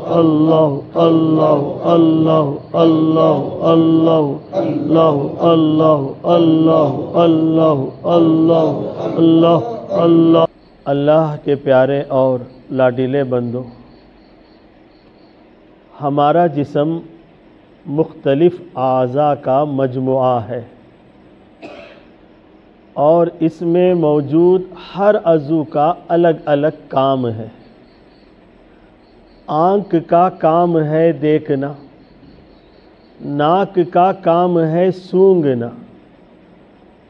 اللہ اللہ اللہ اللہ اللہ اللہ اللہ اللہ اللہ اللہ اللہ اللہ۔ اللہ کے پیارے اور لاڈلے بندو، ہمارا جسم مختلف اعضاء کا مجموعہ ہے اور اس میں موجود ہر عضو کا الگ الگ کام ہے۔ آنکھ کا کام ہے دیکھنا، ناک کا کام ہے سونگھنا،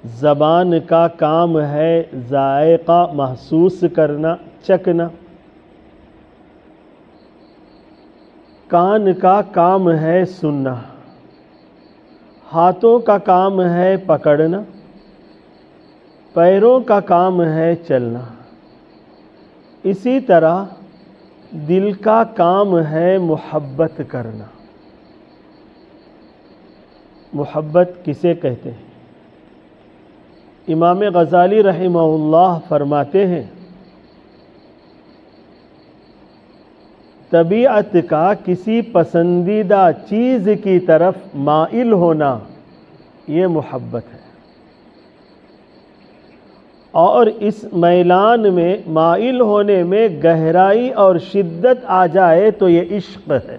زبان کا کام ہے ذائقہ محسوس کرنا، چکھنا، کان کا کام ہے سننا، ہاتھوں کا کام ہے پکڑنا، پیروں کا کام ہے چلنا۔ اسی طرح دل کا کام ہے محبت کرنا۔ محبت کسے کہتے ہیں؟ امام غزالی رحمہ اللہ فرماتے ہیں، طبیعت کا کسی پسندیدہ چیز کی طرف مائل ہونا یہ محبت ہے، اور اس میلان میں مائل ہونے میں گہرائی اور شدت آ جائے تو یہ عشق ہے۔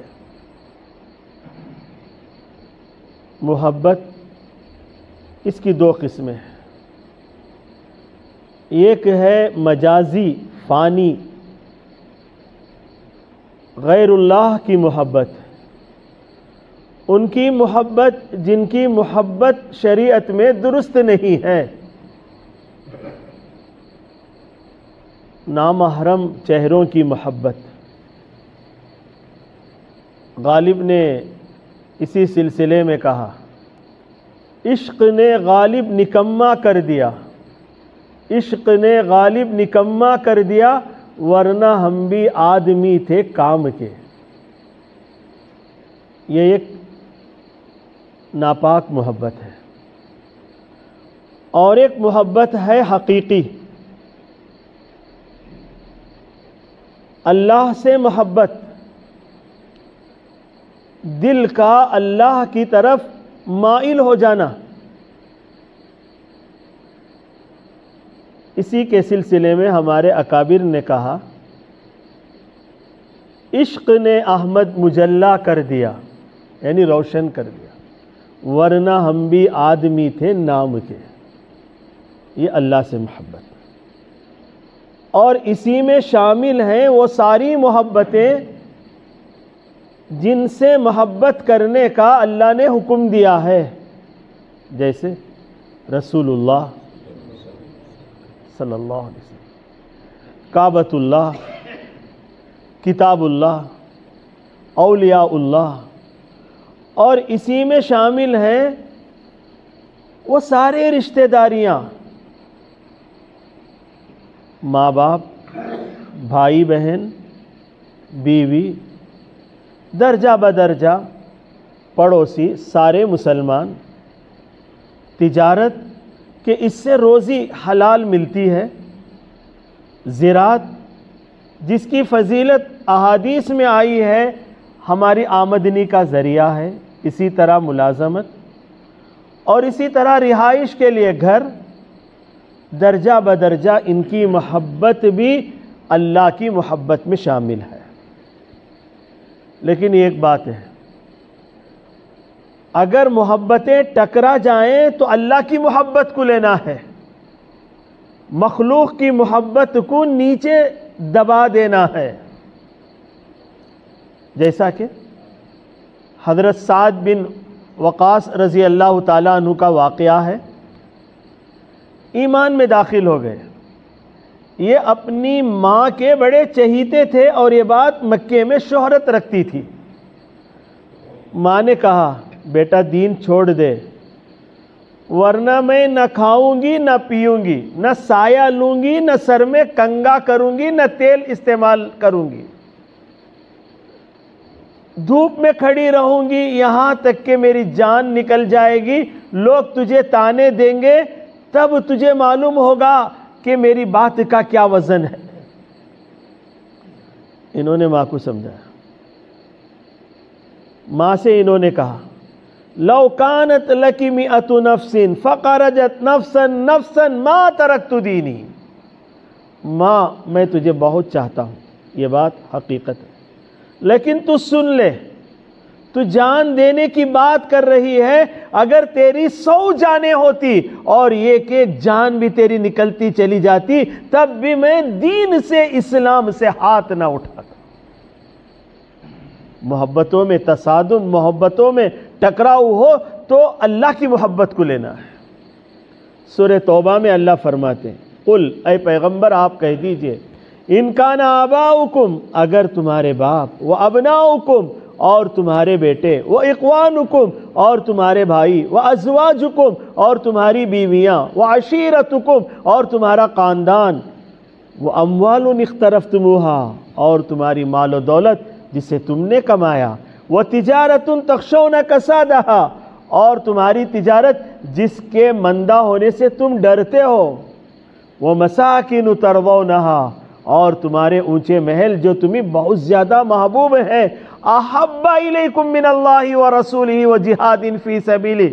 محبت اس کی دو قسمیں ہیں، ایک ہے مجازی فانی، غیر اللہ کی محبت، ان کی محبت جن کی محبت شریعت میں درست نہیں ہے، نامحرم چہروں کی محبت۔ غالب نے اسی سلسلے میں کہا، عشق نے غالب نکما کر دیا، عشق نے غالب نکما کر دیا، ورنہ ہم بھی آدمی تھے کام کے۔ یہ ایک ناپاک محبت ہے، اور ایک محبت ہے حقیقی، اللہ سے محبت، دل کا اللہ کی طرف مائل ہو جانا۔ اسی کے سلسلے میں ہمارے اکابر نے کہا، عشق نے احمد مجلا کر دیا، یعنی روشن کر دیا، ورنہ ہم بھی آدمی تھے نام کے۔ یہ اللہ سے محبت، اور اسی میں شامل ہیں وہ ساری محبتیں جن سے محبت کرنے کا اللہ نے حکم دیا ہے، جیسے رسول اللہ صلی اللہ علیہ وسلم، کعبۃ اللہ، کتاب اللہ، اولیاء اللہ، اور اسی میں شامل ہیں وہ سارے رشتہ داریاں، ماں باپ، بھائی بہن، بیوی، درجہ بدرجہ پڑوسی، سارے مسلمان، تجارت کہ اس سے روزی حلال ملتی ہے، زراعت جس کی فضیلت احادیث میں آئی ہے ہماری آمدنی کا ذریعہ ہے، اسی طرح ملازمت، اور اسی طرح رہائش کے لیے گھر، درجہ بدرجہ ان کی محبت بھی اللہ کی محبت میں شامل ہے۔ لیکن ایک بات ہے، اگر محبتیں ٹکرا جائیں تو اللہ کی محبت کو لینا ہے، مخلوق کی محبت کو نیچے دبا دینا ہے۔ جیسا کہ حضرت سعد بن وقاص رضی اللہ تعالیٰ عنہ کا واقعہ ہے، ایمان میں داخل ہو گئے، یہ اپنی ماں کے بڑے چہیتے تھے اور یہ بات مکے میں شہرت رکھتی تھی۔ ماں نے کہا، بیٹا دین چھوڑ دے، ورنہ میں نہ کھاؤں گی نہ پیوں گی، نہ سایہ لوں گی، نہ سر میں کنگا کروں گی، نہ تیل استعمال کروں گی، دھوپ میں کھڑی رہوں گی یہاں تک کہ میری جان نکل جائے گی، لوگ تجھے تانے دیں گے، تب تجھے معلوم ہوگا کہ میری بات کا کیا وزن ہے۔ انہوں نے ماں کو سمجھایا، ماں سے انہوں نے کہا لو کانت لکی مئۃ نفس فخرجت نفسا نفسا ما ترکت دینی، ماں میں تجھے بہت چاہتا ہوں، یہ بات حقیقت ہے، لیکن تو سن لے، تو جان دینے کی بات کر رہی ہے، اگر تیری 100 جانیں ہوتی اور ایک ایک جان بھی تیری نکلتی چلی جاتی تب بھی میں دین سے، اسلام سے ہاتھ نہ اٹھاتا۔ محبتوں میں تصادم، محبتوں میں ٹکراؤ ہو تو اللہ کی محبت کو لینا ہے۔ سورہ توبہ میں اللہ فرماتے ہیں قل، اے پیغمبر آپ کہہ دیجئے، ان کان آباؤکم، اگر تمہارے باپ، و ابناؤکم، اور تمہارے بیٹے، و اخوانکم، اور تمہارے بھائی، و ازواجکم، اور تمہاری بیویاں، و عشیرتکم، اور تمہارا خاندان، و اموال اقترفتموہا، اور تمہاری مال و دولت جسے تم نے کمایا، و تجارت تخشون کسادہا، اور تمہاری تجارت جس کے مندہ ہونے سے تم ڈرتے ہو، وہ مساکن ترضونہا، اور تمہارے اونچے محل جو تمہیں بہت زیادہ محبوب ہیں، احب الیکم من اللہ ورسولہ وجہاد فی سبیلہ،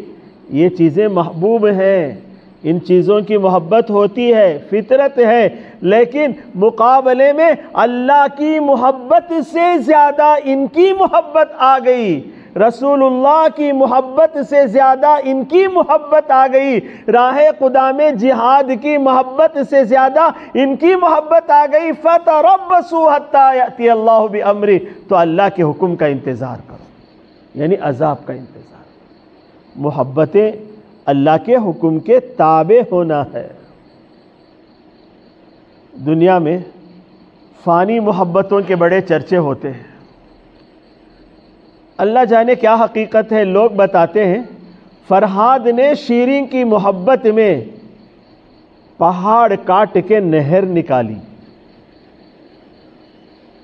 یہ چیزیں محبوب ہیں، ان چیزوں کی محبت ہوتی ہے، فطرت ہے، لیکن مقابلے میں اللہ کی محبت سے زیادہ ان کی محبت آ گئی، رسول اللہ کی محبت سے زیادہ ان کی محبت آ گئی، راہ خدا میں جہاد کی محبت سے زیادہ ان کی محبت آ گئی، فَتَرَبَّصُوا حَتَّى يَأْتِيَ اللَّهُ بِأَمْرِهِ، تو اللہ کے حکم کا انتظار کرو، یعنی عذاب کا انتظار۔ محبتیں اللہ کے حکم کے تابع ہونا ہے۔ دنیا میں فانی محبتوں کے بڑے چرچے ہوتے ہیں، اللہ جانے کیا حقیقت ہے۔ لوگ بتاتے ہیں فرہاد نے شیریں کی محبت میں پہاڑ کاٹ کے نہر نکالی،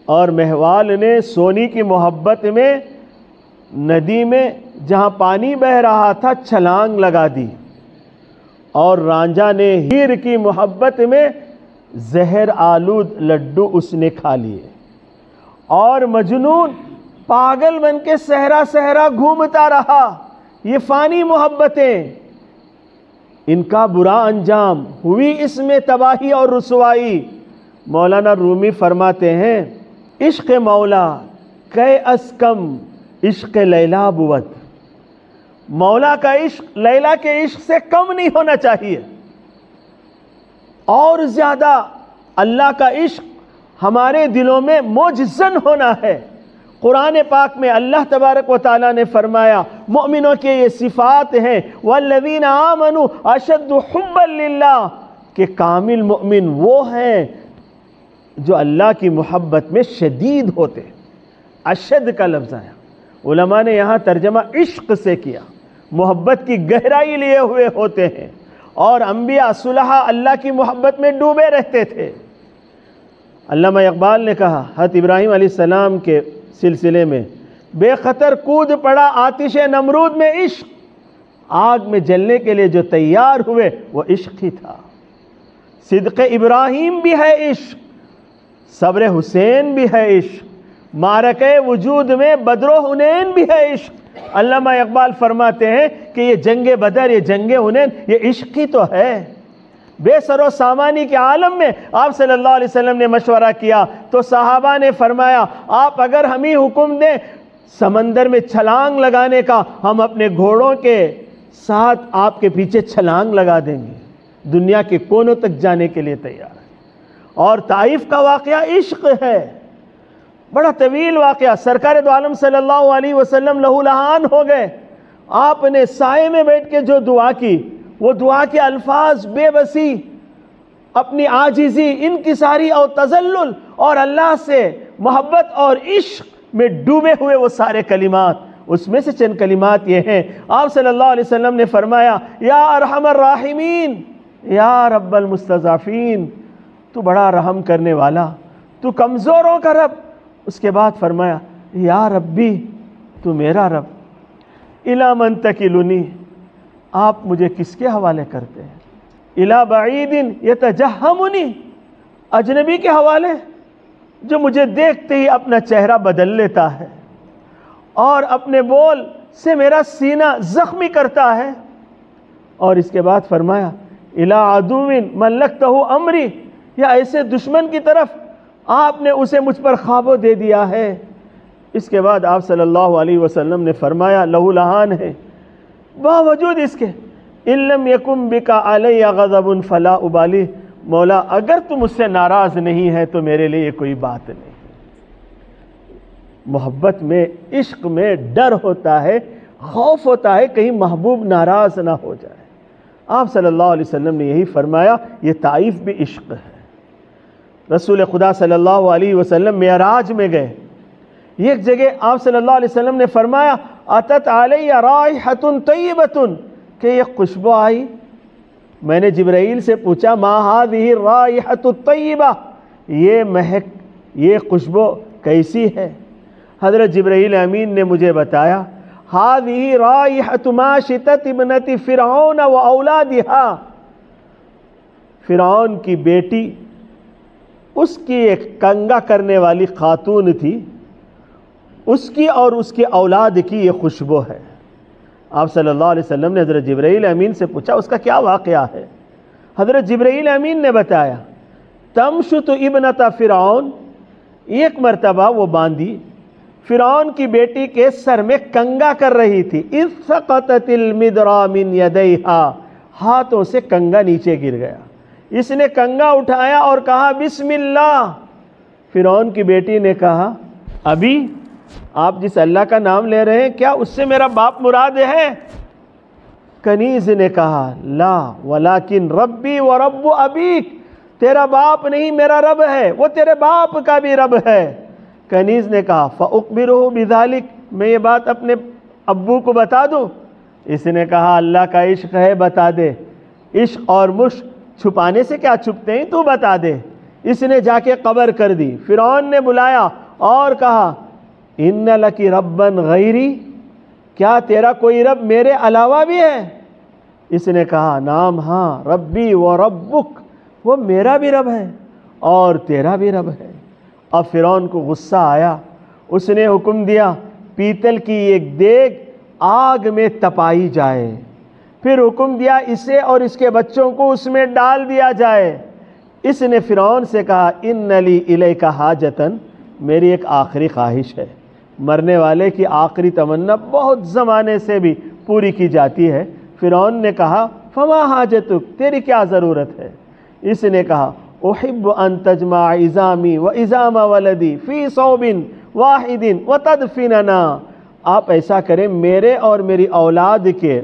اور مہوال نے سونی کی محبت میں ندی میں جہاں پانی بہ رہا تھا چھلانگ لگا دی، اور رانجھا نے ہیر کی محبت میں زہر آلود لڈو اس نے کھا لیے، اور مجنون پاگل بن کے صحرا صحرا گھومتا رہا۔ یہ فانی محبتیں، ان کا برا انجام، ہوئی اس میں تباہی اور رسوائی۔ مولانا رومی فرماتے ہیں عشق مولا کہ از کم عشق لیلا بود، مولا کا عشق لیلا کے عشق سے کم نہیں ہونا چاہیے، اور زیادہ اللہ کا عشق ہمارے دلوں میں موجزن ہونا ہے۔ قرآن پاک میں اللہ تبارک و تعالیٰ نے فرمایا مومنوں کے یہ صفات ہیں، والذین آمنوا اشد حبا للہ، کہ کامل مومن وہ ہیں جو اللہ کی محبت میں شدید ہوتے ہیں۔ اشد کا لفظ آیا، علماء نے یہاں ترجمہ عشق سے کیا، محبت کی گہرائی لیے ہوئے ہوتے ہیں، اور انبیاء صلحاء اللہ کی محبت میں ڈوبے رہتے تھے۔ علامہ اقبال نے کہا حضرت ابراہیم علیہ السلام کے سلسلے میں، بے خطر کود پڑا آتش نمرود میں عشق، آگ میں جلنے کے لیے جو تیار ہوئے وہ عشق ہی تھا۔ صدق ابراہیم بھی ہے عشق، صبر حسین بھی ہے عشق، معرکہ وجود میں بدر و حنین بھی ہے عشق۔ علامہ اقبال فرماتے ہیں کہ یہ جنگ بدر، یہ جنگ حنین، یہ عشق ہی تو ہے۔ بے سر و سامانی کے عالم میں آپ صلی اللہ علیہ وسلم نے مشورہ کیا تو صحابہ نے فرمایا آپ اگر ہمیں حکم دیں سمندر میں چھلانگ لگانے کا، ہم اپنے گھوڑوں کے ساتھ آپ کے پیچھے چھلانگ لگا دیں گے، دنیا کے کونوں تک جانے کے لیے تیار ہے۔ اور طائف کا واقعہ عشق ہے، بڑا طویل واقعہ، سرکار دو عالم صلی اللہ علیہ وسلم لہو لہان ہو گئے۔ آپ نے سائے میں بیٹھ کے جو دعا کی، وہ دعا کے الفاظ بے بسی، اپنی عاجزی، انکساری اور تذلل اور اللہ سے محبت اور عشق میں ڈوبے ہوئے وہ سارے کلمات، اس میں سے چند کلمات یہ ہیں۔ آپ صلی اللہ علیہ وسلم نے فرمایا یا ارحم الراحمین، یا رب المستضعفین، تو بڑا رحم کرنے والا، تو کمزوروں کا رب۔ اس کے بعد فرمایا یا ربی، تو میرا رب، الی من تکلنی، آپ مجھے کس کے حوالے کرتے ہیں؟ الی بعید یتجہمنی، اجنبی کے حوالے جو مجھے دیکھتے ہی اپنا چہرہ بدل لیتا ہے اور اپنے بول سے میرا سینہ زخمی کرتا ہے۔ اور اس کے بعد فرمایا الا عدو ملکتہ امری، یا ایسے دشمن کی طرف آپ نے اسے مجھ پر خوابو دے دیا ہے۔ اس کے بعد آپ صلی اللہ علیہ وسلم نے فرمایا لہو لہان ہے، باوجود اس کے ان لم یکن بک علی غضب فلا ابالی، مولا اگر تم مجھ سے ناراض نہیں ہے تو میرے لیے کوئی بات نہیں۔ محبت میں، عشق میں ڈر ہوتا ہے، خوف ہوتا ہے کہیں محبوب ناراض نہ ہو جائے۔ آپ صلی اللہ علیہ وسلم نے یہی فرمایا، یہ طائف بھی عشق ہے۔ رسول خدا صلی اللہ علیہ وسلم معراج میں گئے، ایک جگہ آپ صلی اللہ علیہ وسلم نے فرمایا اتت علی رائحۃ طیبۃ، کہ یہ خوشبو آئی۔ میں نے جبرائیل سے پوچھا ما ہذہ الرائحۃ الطیبہ، یہ مہک، یہ خوشبو کیسی ہے؟ حضرت جبرائیل امین نے مجھے بتایا ہذہ رائحۃ ماشطۃ ابنۃ فرعون و اولادہا، فرعون کی بیٹی، اس کی ایک کنگا کرنے والی خاتون تھی، اس کی اور اس کے اولاد کی یہ خوشبو ہے۔ آپ صلی اللہ علیہ وسلم نے حضرت جبرائیل امین سے پوچھا اس کا کیا واقعہ ہے؟ حضرت جبرائیل امین نے بتایا تمشط ابنۃ فرعون، ایک مرتبہ وہ باندی فرعون کی بیٹی کے سر میں کنگا کر رہی تھی، اذ سقطت المدرا من یدیہا، ہاتھوں سے کنگا نیچے گر گیا، اس نے کنگا اٹھایا اور کہا بسم اللہ۔ فرعون کی بیٹی نے کہا ابھی آپ جس اللہ کا نام لے رہے ہیں کیا اس سے میرا باپ مراد ہے؟ کنیز نے کہا لا ولیکن ربی و رب ابیک، تیرا باپ نہیں میرا رب ہے، وہ تیرے باپ کا بھی رب ہے۔ کنیز نے کہا فاخبرہ بذلک، میں یہ بات اپنے ابو کو بتا دوں؟ اس نے کہا اللہ کا عشق ہے، بتا دے، عشق اور مشق چھپانے سے کیا چھپتے ہیں، تو بتا دے۔ اس نے جا کے قبر کر دی۔ فرعون نے بلایا اور کہا ان لکی ربا غیری، کیا تیرا کوئی رب میرے علاوہ بھی ہے؟ اس نے کہا نام، ہاں، ربی و ربک، وہ میرا بھی رب ہے اور تیرا بھی رب ہے۔ اب فرعون کو غصہ آیا، اس نے حکم دیا پیتل کی ایک دیگ آگ میں تپائی جائے، پھر حکم دیا اسے اور اس کے بچوں کو اس میں ڈال دیا جائے۔ اس نے فرعون سے کہا ان لی الیک حاجتن، میری ایک آخری خواہش ہے، مرنے والے کی آخری تمنا بہت زمانے سے بھی پوری کی جاتی ہے۔ فرعون نے کہا فما حاجتک، تیری کیا ضرورت ہے؟ اس نے کہا احب ان تجمع عظامی و عظام ولدی فی صوب واحد وتدفننا، آپ ایسا کریں میرے اور میری اولاد کے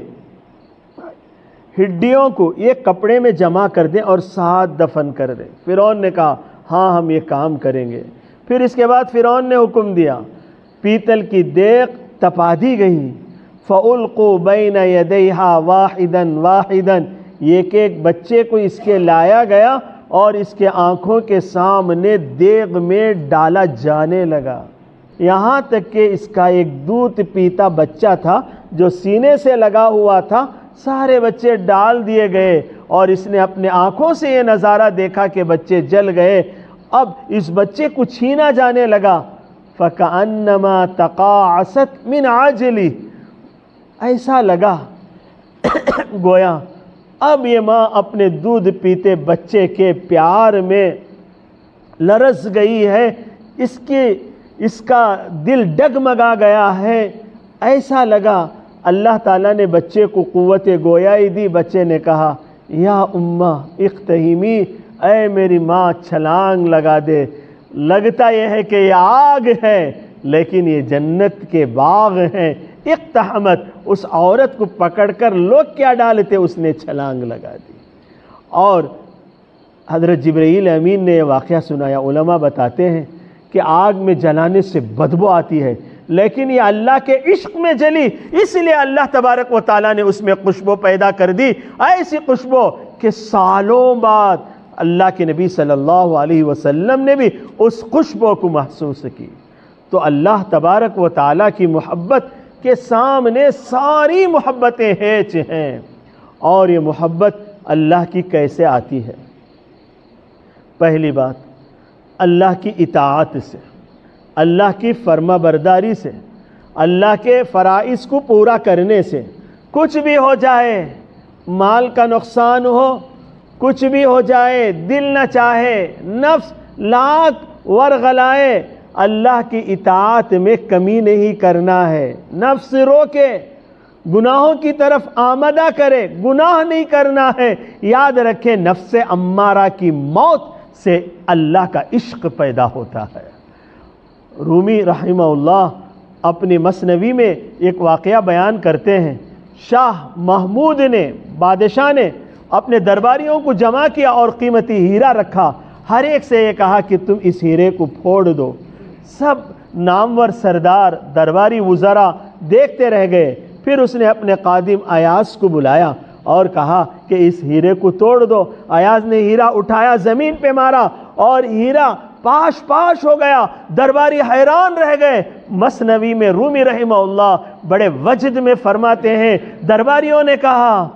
ہڈیوں کو ایک کپڑے میں جمع کر دیں اور ساتھ دفن کر دیں۔ فرعون نے کہا ہاں ہم یہ کام کریں گے۔ پھر اس کے بعد فرعون نے حکم دیا پیتل کی دیگ تپا دی گئی، فَأُلْقُوا بَيْنَ يَدَيْهَا وَاحِدًا وَاحِدًا، ایک ایک بچے کو اس کے لایا گیا اور اس کے آنکھوں کے سامنے دیگ میں ڈالا جانے لگا، یہاں تک کہ اس کا ایک دودھ پیتا بچہ تھا جو سینے سے لگا ہوا تھا، سارے بچے ڈال دیے گئے اور اس نے اپنے آنکھوں سے یہ نظارہ دیکھا کہ بچے جل گئے۔ اب اس بچے کو چھینا جانے لگا، فَكَأَنَّمَا تَقَاعَسَتْ مِنْ عَجْلِ، ایسا لگا گویا اب یہ ماں اپنے دودھ پیتے بچے کے پیار میں لرز گئی ہے، اس کا دل ڈگمگا گیا ہے۔ ایسا لگا اللہ تعالیٰ نے بچے کو قوت گویائی دی۔ بچے نے کہا یا امہ اقتحیمی، اے میری ماں چھلانگ لگا دے، لگتا یہ ہے کہ یہ آگ ہے لیکن یہ جنت کے باغ ہیں۔ اقتحمت، اس عورت کو پکڑ کر لوگ کیا ڈالتے، اس نے چھلانگ لگا دی۔ اور حضرت جبرائیل امین نے یہ واقعہ سنایا۔ علماء بتاتے ہیں کہ آگ میں جلانے سے بدبو آتی ہے لیکن یہ اللہ کے عشق میں جلی، اس لیے اللہ تبارک و تعالیٰ نے اس میں خوشبو پیدا کر دی، ایسی خوشبو کہ سالوں بعد اللہ کے نبی صلی اللہ علیہ وسلم نے بھی اس خوشبو کو محسوس کی۔ تو اللہ تبارک و تعالیٰ کی محبت کے سامنے ساری محبتیں ہیچ ہیں۔ اور یہ محبت اللہ کی کیسے آتی ہے؟ پہلی بات اللہ کی اطاعت سے، اللہ کی فرما برداری سے، اللہ کے فرائض کو پورا کرنے سے کچھ بھی ہو جائے، مال کا نقصان ہو، کچھ بھی ہو جائے، دل نہ چاہے، نفس لاکھ ورغلائے، اللہ کی اطاعت میں کمی نہیں کرنا ہے، نفس روکے، گناہوں کی طرف آمدہ کرے، گناہ نہیں کرنا ہے۔ یاد رکھیں نفس امارہ کی موت سے اللہ کا عشق پیدا ہوتا ہے۔ رومی رحمہ اللہ اپنی مثنوی میں ایک واقعہ بیان کرتے ہیں، شاہ محمود نے، بادشاہ نے اپنے درباریوں کو جمع کیا اور قیمتی ہیرا رکھا، ہر ایک سے یہ کہا کہ تم اس ہیرے کو پھوڑ دو۔ سب نامور سردار درباری وزراء دیکھتے رہ گئے۔ پھر اس نے اپنے قادم ایاز کو بلایا اور کہا کہ اس ہیرے کو توڑ دو۔ ایاز نے ہیرا اٹھایا، زمین پہ مارا اور ہیرا پاش پاش ہو گیا۔ درباری حیران رہ گئے۔ مثنوی میں رومی رحمہ اللہ بڑے وجد میں فرماتے ہیں، درباریوں نے کہا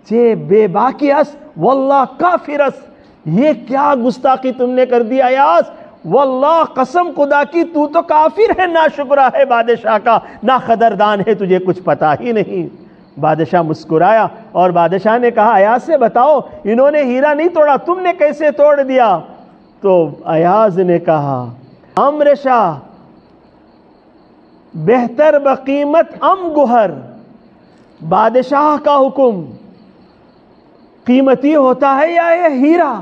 چے بے باکی اس واللہ کافر اس، یہ کیا گستاخی تم نے کر دی ایاز، واللہ قسم خدا کی تو کافر ہے، ناشکرا ہے بادشاہ کا، نا قدردان ہے، تجھے کچھ پتا ہی نہیں۔ بادشاہ مسکرایا اور بادشاہ نے کہا ایاز سے بتاؤ، انہوں نے ہیرا نہیں توڑا، تم نے کیسے توڑ دیا؟ تو ایاز نے کہا امر شاہ بہتر بقیمت ام گوہر، بادشاہ کا حکم قیمتی ہوتا ہے یا یہ ہیرا؟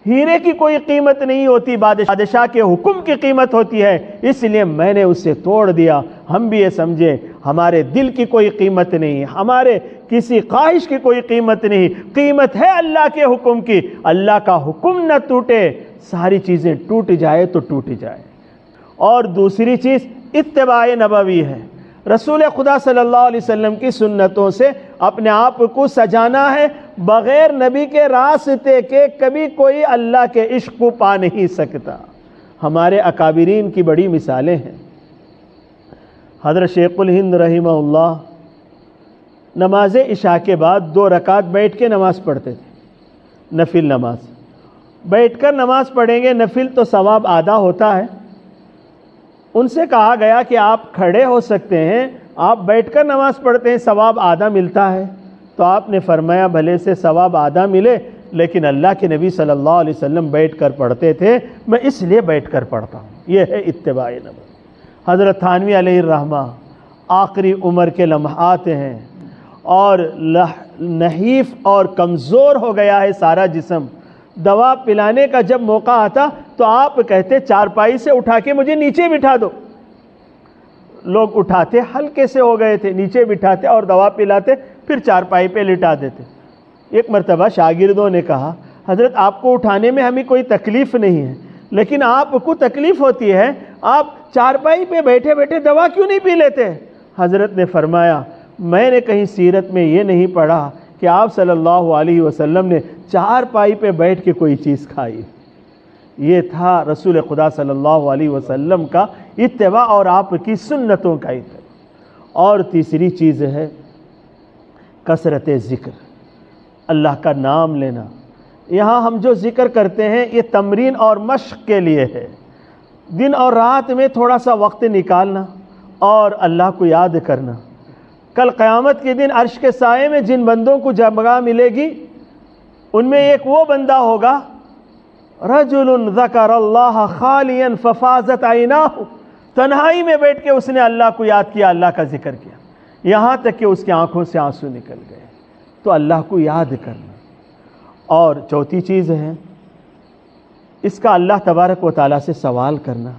ہیرے کی کوئی قیمت نہیں ہوتی، بادشاہ کے حکم کی قیمت ہوتی ہے، اس لیے میں نے اسے توڑ دیا۔ ہم بھی یہ سمجھیں ہمارے دل کی کوئی قیمت نہیں، ہمارے کسی خواہش کی کوئی قیمت نہیں، قیمت ہے اللہ کے حکم کی۔ اللہ کا حکم نہ ٹوٹے، ساری چیزیں ٹوٹ جائے تو ٹوٹ جائے۔ اور دوسری چیز اتباع نبوی ہے، رسول خدا صلی اللہ علیہ وسلم کی سنتوں سے اپنے آپ کو سجانا ہے۔ بغیر نبی کے راستے کے کبھی کوئی اللہ کے عشق کو پا نہیں سکتا۔ ہمارے اکابرین کی بڑی مثالیں ہیں۔ حضرت شیخ الہند رحمہ اللہ نماز عشاء کے بعد 2 رکعت بیٹھ کے نماز پڑھتے تھے، نفل نماز۔ بیٹھ کر نماز پڑھیں گے، نفل تو ثواب آدھا ہوتا ہے۔ ان سے کہا گیا کہ آپ کھڑے ہو سکتے ہیں، آپ بیٹھ کر نماز پڑھتے ہیں، ثواب آدھا ملتا ہے۔ تو آپ نے فرمایا بھلے سے ثواب آدھا ملے، لیکن اللہ کے نبی صلی اللہ علیہ وسلم بیٹھ کر پڑھتے تھے، میں اس لیے بیٹھ کر پڑھتا ہوں۔ یہ ہے اتباع نبوی۔ حضرت تھانوی علیہ الرحمہ آخری عمر کے لمحات ہیں اور نحیف اور کمزور ہو گیا ہے سارا جسم۔ دوا پلانے کا جب موقع آتا تو آپ کہتے چارپائی سے اٹھا کے مجھے نیچے بٹھا دو۔ لوگ اٹھاتے، ہلکے سے ہو گئے تھے، نیچے بٹھاتے اور دوا پلاتے، پھر چارپائی پہ لٹا دیتے۔ ایک مرتبہ شاگردوں نے کہا حضرت آپ کو اٹھانے میں ہمیں کوئی تکلیف نہیں ہے، لیکن آپ کو تکلیف ہوتی ہے، آپ چارپائی پہ بیٹھے بیٹھے دوا کیوں نہیں پی لیتے؟ حضرت نے فرمایا میں نے کہیں سیرت میں یہ نہیں پڑھا کہ آپ صلی اللہ علیہ وسلم نے چارپائی پہ بیٹھ کے کوئی چیز کھائی۔ یہ تھا رسول خدا صلی اللہ علیہ وسلم کا اتباع اور آپ کی سنتوں کا اتباع۔ اور تیسری چیز ہے کثرت ذکر، اللہ کا نام لینا۔ یہاں ہم جو ذکر کرتے ہیں یہ تمرین اور مشق کے لیے ہے۔ دن اور رات میں تھوڑا سا وقت نکالنا اور اللہ کو یاد کرنا۔ کل قیامت کے دن عرش کے سائے میں جن بندوں کو جگہ ملے گی ان میں ایک وہ بندہ ہوگا رجل ذکر اللہ خالیا ففاضت عیناہ، تنہائی میں بیٹھ کے اس نے اللہ کو یاد کیا، اللہ کا ذکر کیا، یہاں تک کہ اس کی آنکھوں سے آنسو نکل گئے۔ تو اللہ کو یاد کرنا۔ اور چوتھی چیز ہے اس کا اللہ تبارک و تعالیٰ سے سوال کرنا۔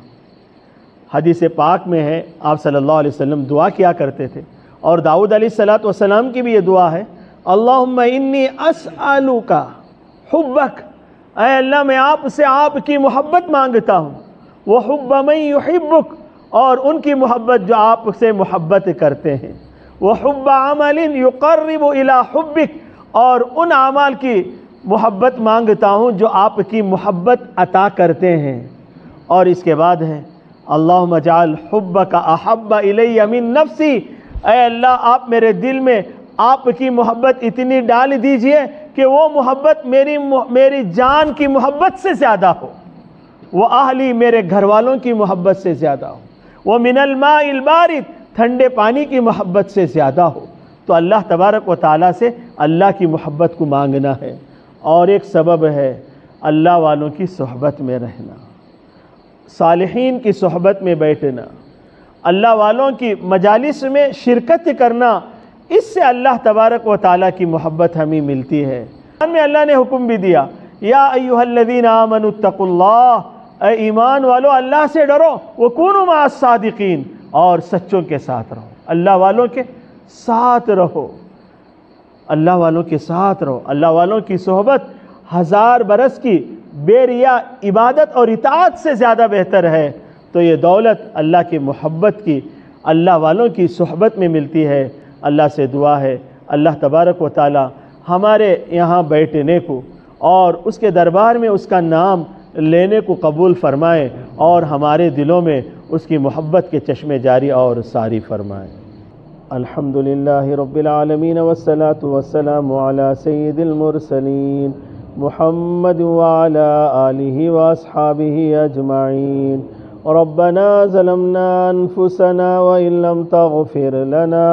حدیث پاک میں ہے آپ صلی اللہ علیہ وسلم دعا کیا کرتے تھے، اور داؤد علیہ السلام کی بھی یہ دعا ہے، اللہم انی اسألک حبک، اے اللہ میں آپ سے آپ کی محبت مانگتا ہوں، وحب من یحبک، اور ان کی محبت جو آپ سے محبت کرتے ہیں، وحب عمل یقرب الی حبک، اور ان اعمال کی محبت مانگتا ہوں جو آپ کی محبت عطا کرتے ہیں۔ اور اس کے بعد ہے اللہم اجعل حبک احب الی من نفسی، اے اللہ آپ میرے دل میں آپ کی محبت اتنی ڈال دیجئے کہ وہ محبت میری جان کی محبت سے زیادہ ہو، وہ اہلی میرے گھر والوں کی محبت سے زیادہ ہو، وہ من الماء البارد، ٹھنڈے پانی کی محبت سے زیادہ ہو، تو اللہ تبارک و تعالیٰ سے اللہ کی محبت کو مانگنا ہے۔ اور ایک سبب ہے اللہ والوں کی صحبت میں رہنا، صالحین کی صحبت میں بیٹھنا، اللہ والوں کی مجالس میں شرکت کرنا، اس سے اللہ تبارک و تعالیٰ کی محبت ہمیں ملتی ہے۔ قرآن میں اللہ نے حکم بھی دیا، یا ایھا الذین آمنوا اتقوا اللہ، اے ایمان والو اللہ سے ڈرو، وکونوا مع الصادقین، اور سچوں کے ساتھ رہو، اللہ والوں کے ساتھ رہو، اللہ والوں کے ساتھ رہو۔ اللہ والوں کی صحبت 1000 برس کی بے ریا عبادت اور اطاعت سے زیادہ بہتر ہے۔ تو یہ دولت اللہ کی محبت کی، اللہ والوں کی صحبت میں ملتی ہے۔ اللہ سے دعا ہے اللہ تبارک و تعالی ہمارے یہاں بیٹھنے کو اور اس کے دربار میں اس کا نام لینے کو قبول فرمائے، اور ہمارے دلوں میں اس کی محبت کے چشمے جاری اور ساری فرمائے۔ الحمدللہ رب العالمین والصلاة والسلام علی سید المرسلین محمد وعلی آلہ واصحابہ اجمعین۔ ربنا ظلمنا انفسنا وإن لم تغفر لنا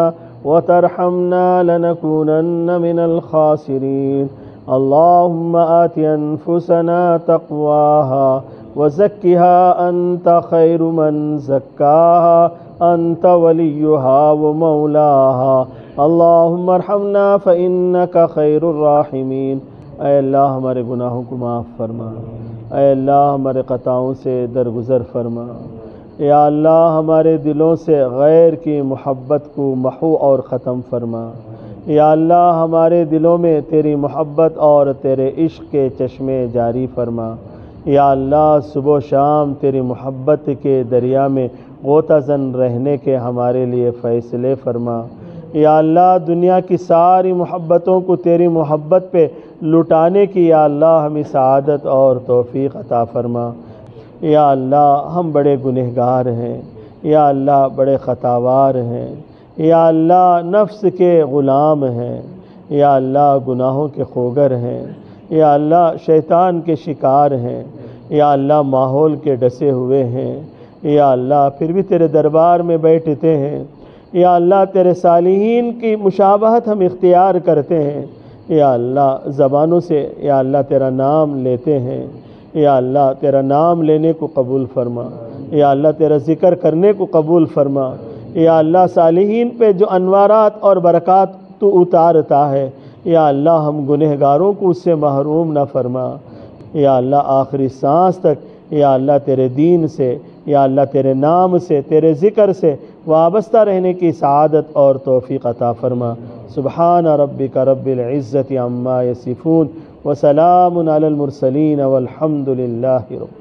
وترحمنا لنكونن من الخاسرين۔ اللهم آت أنفسنا تقواها وزكها أنت خير من زكاها أنت وليها ومولاها۔ اللهم ارحمنا فإنك خير الراحمين۔ اے اللہ ہمارے گناہوں کو معاف فرما، اے اللہ ہمارے خطاؤں سے درگزر فرما، یا اللہ ہمارے دلوں سے غیر کی محبت کو محو اور ختم فرما، یا اللہ ہمارے دلوں میں تیری محبت اور تیرے عشق کے چشمے جاری فرما، یا اللہ صبح و شام تیری محبت کے دریا میں غوطہ زن رہنے کے ہمارے لیے فیصلے فرما، یا اللہ دنیا کی ساری محبتوں کو تیری محبت پہ لٹانے کی یا اللہ ہمیں سعادت اور توفیق عطا فرما۔ یا اللہ ہم بڑے گنہگار ہیں، یا اللہ بڑے خطاوار ہیں، یا اللہ نفس کے غلام ہیں، یا اللہ گناہوں کے خوگر ہیں، یا اللہ شیطان کے شکار ہیں، یا اللہ ماحول کے ڈسے ہوئے ہیں، یا اللہ پھر بھی تیرے دربار میں بیٹھتے ہیں، یا اللہ تیرے صالحین کی مشابہت ہم اختیار کرتے ہیں، یا اللہ زبانوں سے یا اللہ تیرا نام لیتے ہیں، یا اللہ تیرا نام لینے کو قبول فرما، یا اللہ تیرا ذکر کرنے کو قبول فرما، یا اللہ صالحین پہ جو انوارات اور برکات تو اتارتا ہے، یا اللہ ہم گنہگاروں کو اس سے محروم نہ فرما، یا اللہ آخری سانس تک یا اللہ تیرے دین سے، یا اللہ تیرے نام سے، تیرے ذکر سے وابستہ رہنے کی سعادت اور توفیق عطا فرما۔ سبحان ربک رب العزت عما یصفون وسلام علی المرسلین والحمد للہ رب